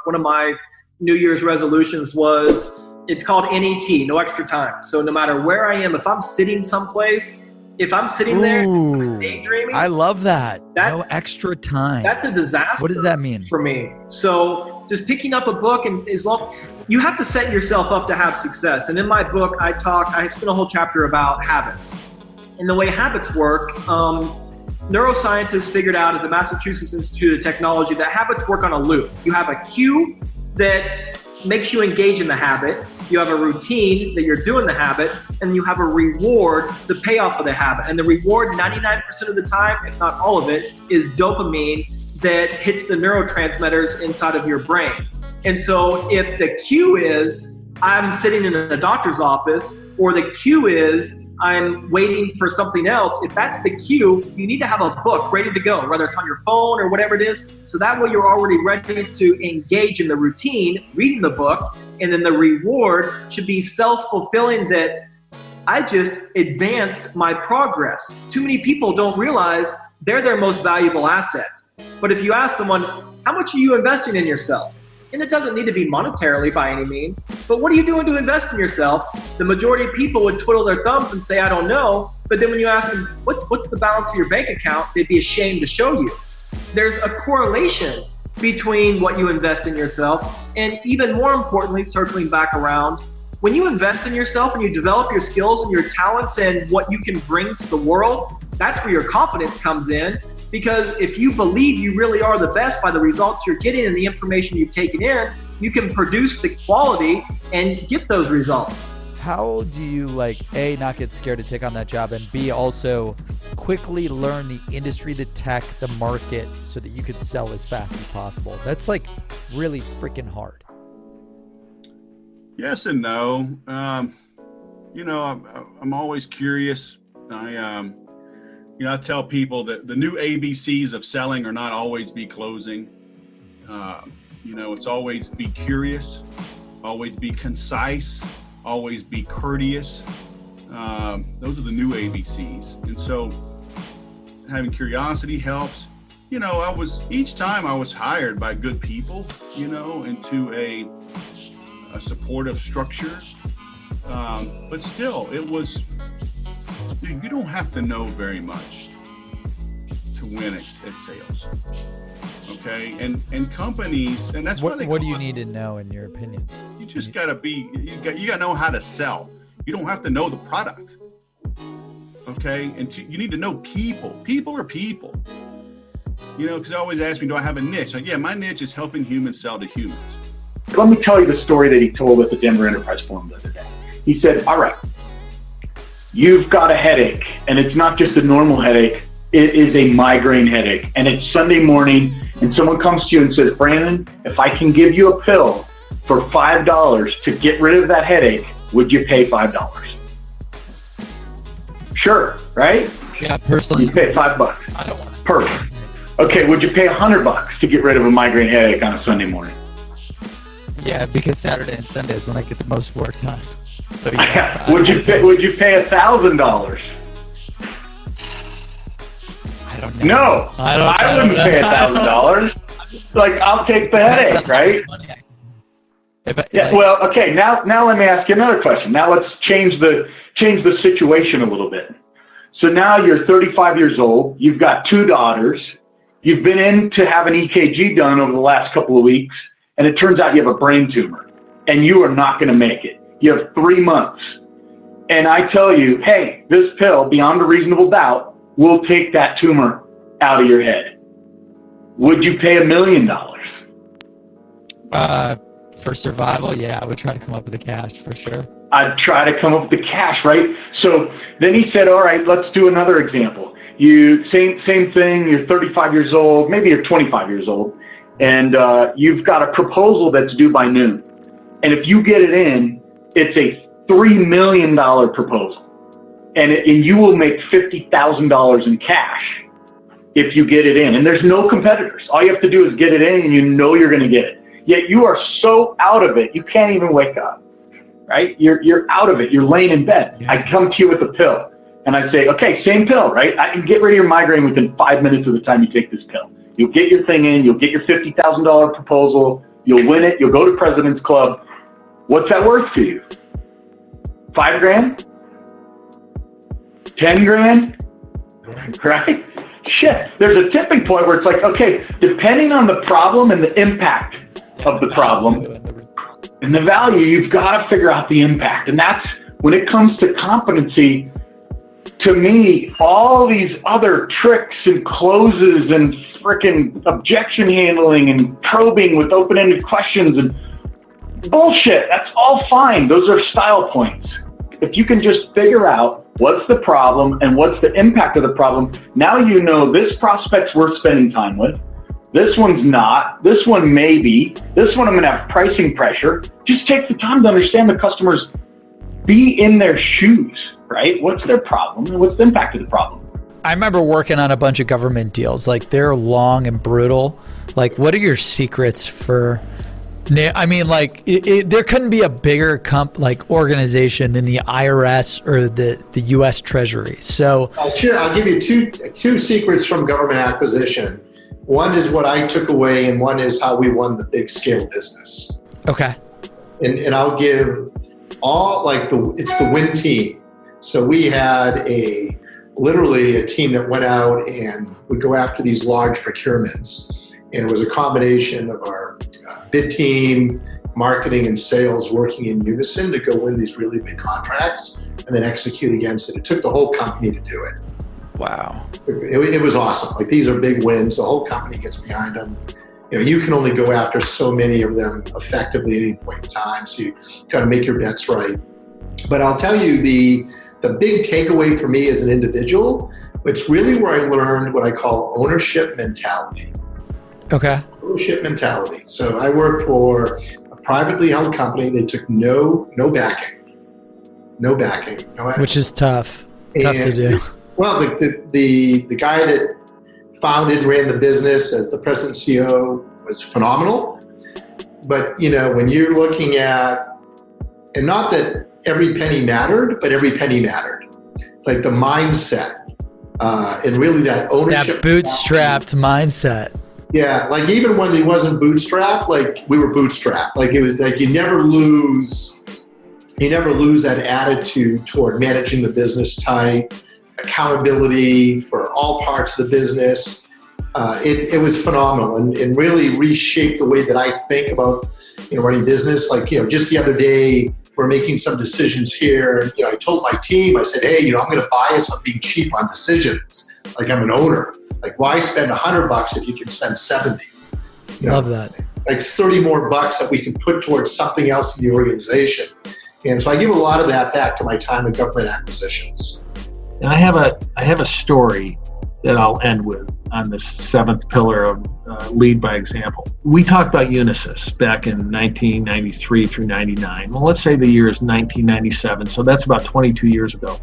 One of my New Year's resolutions was, it's called NET, no extra time. So no matter where I am, if I'm sitting someplace, if I'm sitting there daydreaming. I love that. No extra time. That's a disaster. What does that mean? For me. So just picking up a book, and as long, you have to set yourself up to have success. And in my book, I spent a whole chapter about habits. And the way habits work, neuroscientists figured out at the Massachusetts Institute of Technology that habits work on a loop. You have a cue that makes you engage in the habit. You have a routine that you're doing the habit, and you have a reward, the payoff of the habit. And the reward, 99% of the time, if not all of it, is dopamine that hits the neurotransmitters inside of your brain. And so if the cue is, I'm sitting in a doctor's office, or the cue is, I'm waiting for something else, if that's the cue, you need to have a book ready to go, whether it's on your phone or whatever it is. So that way you're already ready to engage in the routine, reading the book, and then the reward should be self-fulfilling, that I just advanced my progress. Too many people don't realize they're their most valuable asset. But if you ask someone, how much are you investing in yourself? And it doesn't need to be monetarily by any means, but what are you doing to invest in yourself? The majority of people would twiddle their thumbs and say, I don't know. But then when you ask them, what's the balance of your bank account? They'd be ashamed to show you. There's a correlation between what you invest in yourself, and even more importantly, circling back around, when you invest in yourself and you develop your skills and your talents and what you can bring to the world, that's where your confidence comes in. Because if you believe you really are the best by the results you're getting and the information you've taken in, you can produce the quality and get those results. How do you, A, not get scared to take on that job, and B, also quickly learn the industry, the tech, the market, so that you could sell as fast as possible? That's really freaking hard. Yes and no. I'm always curious. I tell people that the new ABCs of selling are not always be closing. It's always be curious, always be concise, always be courteous. Those are the new ABCs. And so having curiosity helps. Each time I was hired by good people, into a supportive structure. But still, it was, you don't have to know very much to win at sales. Okay, and companies, and that's what do you need to know, in your opinion? You just gotta you gotta know how to sell. You don't have to know the product. Okay, and you need to know people. People are people. Because they always ask me, do I have a niche? Yeah, my niche is helping humans sell to humans. Let me tell you the story that he told at the Denver Enterprise Forum the other day. He said, all right, you've got a headache, and it's not just a normal headache. It is a migraine headache, and it's Sunday morning, and someone comes to you and says, Brandon, if I can give you a pill for $5 to get rid of that headache, would you pay $5? Sure, right? Yeah, personally. You pay $5. I don't want to. Perfect. Okay, would you pay $100 to get rid of a migraine headache on a Sunday morning? Yeah, because Saturday and Sunday is when I get the most work done. So, would you pay $1,000? I don't know. No, I wouldn't pay $1,000. I'll take the headache, right? Well, okay. Now let me ask you another question. Now let's change the situation a little bit. So now you're 35 years old. You've got 2 daughters. You've been in to have an EKG done over the last couple of weeks, and it turns out you have a brain tumor, and you are not going to make it. You have 3 months. And I tell you, hey, this pill, beyond a reasonable doubt, will take that tumor out of your head. Would you pay $1 million? For survival, yeah, I would try to come up with the cash for sure. I'd try to come up with the cash, right? So then he said, all right, let's do another example. Same thing, you're 35 years old, maybe you're 25 years old, and you've got a proposal that's due by noon. And if you get it in, it's a $3 million proposal. And you will make $50,000 in cash if you get it in. And there's no competitors. All you have to do is get it in, and you know you're going to get it. Yet you are so out of it, you can't even wake up, right? You're out of it. You're laying in bed. Yeah. I come to you with a pill, and I say, okay, same pill, right? I can get rid of your migraine within 5 minutes of the time you take this pill. You'll get your thing in. You'll get your $50,000 proposal. You'll win it. You'll go to President's Club. What's that worth to you? $5,000? $10,000? Right? Shit. There's a tipping point where it's like, okay, depending on the problem and the impact of the problem and the value, you've got to figure out the impact. And that's when it comes to competency. To me, all these other tricks and closes and freaking objection handling and probing with open-ended questions and bullshit, that's all fine. Those are style points. If you can just figure out what's the problem and what's the impact of the problem, now you know this prospect's worth spending time with. This one's not. This one maybe. This one I'm going to have pricing pressure. Just take the time to understand the customers. Be in their shoes, right? What's their problem and what's the impact of the problem? I remember working on a bunch of government deals. Like, they're long and brutal. Like, what are your secrets for... I mean, like, there couldn't be a bigger organization than the IRS or the U.S. Treasury. So, sure, I'll give you two secrets from government acquisition. One is what I took away, and one is how we won the big scale business. Okay. And I'll give all it's the win team. So we had literally a team that went out and would go after these large procurements. And it was a combination of our bid team, marketing, and sales working in unison to go win these really big contracts and then execute against it. It took the whole company to do it. Wow. It was awesome. Like, these are big wins. The whole company gets behind them. You know, you can only go after so many of them effectively at any point in time. So you got to make your bets right. But I'll tell you, the big takeaway for me as an individual, it's really where I learned what I call ownership mentality. Okay. Ownership mentality. So I worked for a privately held company. They took no backing. Which is tough. Tough to do. Well, the guy that founded and ran the business as the president and CEO was phenomenal. But, you know, when you're looking at, and not that every penny mattered, but every penny mattered. It's like the mindset and really that ownership. That bootstrapped mindset. Yeah, like even when he wasn't bootstrapped, like we were bootstrapped. Like, it was like you never lose that attitude toward managing the business tight, accountability for all parts of the business. It was phenomenal and really reshaped the way that I think about, you know, running business. Like, you know, just the other day, we're making some decisions here. You know, I told my team, I said, hey, you know, I'm going to bias on being cheap on decisions. Like, I'm an owner. Like, why spend $100 if you can spend 70? You know, love that. Like 30 more bucks that we can put towards something else in the organization. And so I give a lot of that back to my time in government acquisitions. And I have a story that I'll end with on this seventh pillar of lead by example. We talked about Unisys back in 1993 through 99. Well, let's say the year is 1997, so that's about 22 years ago.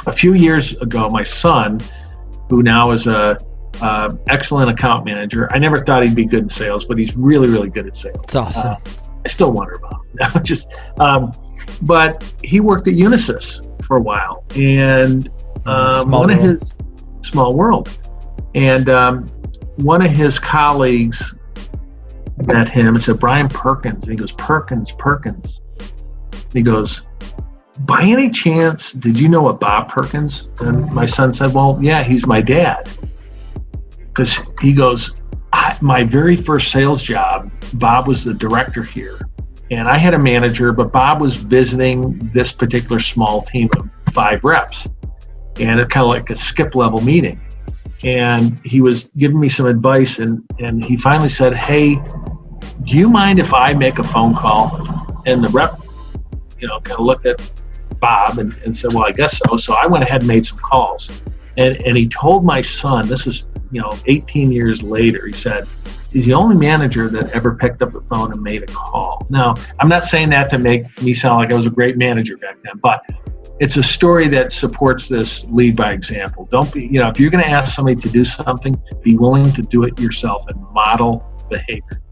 A few years ago, my son, who now is a excellent account manager. I never thought he'd be good in sales, but he's really, really good at sales. It's awesome. I still wonder about him. But he worked at Unisys for a while, and small world. And one of his colleagues met him and said, Brian Perkins. And he goes, Perkins. And he goes, by any chance, did you know a Bob Perkins? And my son said, well, yeah, he's my dad. Because he goes, my very first sales job, Bob was the director here. And I had a manager, but Bob was visiting this particular small team of 5 reps. And it's kind of like a skip level meeting. And he was giving me some advice, and he finally said, hey, do you mind if I make a phone call? And the rep, you know, kind of looked at Bob and said, well, I guess so. So I went ahead and made some calls. And he told my son, this is, 18 years later, he said, he's the only manager that ever picked up the phone and made a call. Now, I'm not saying that to make me sound like I was a great manager back then, but it's a story that supports this lead by example. Don't be, if you're going to ask somebody to do something, be willing to do it yourself and model behavior.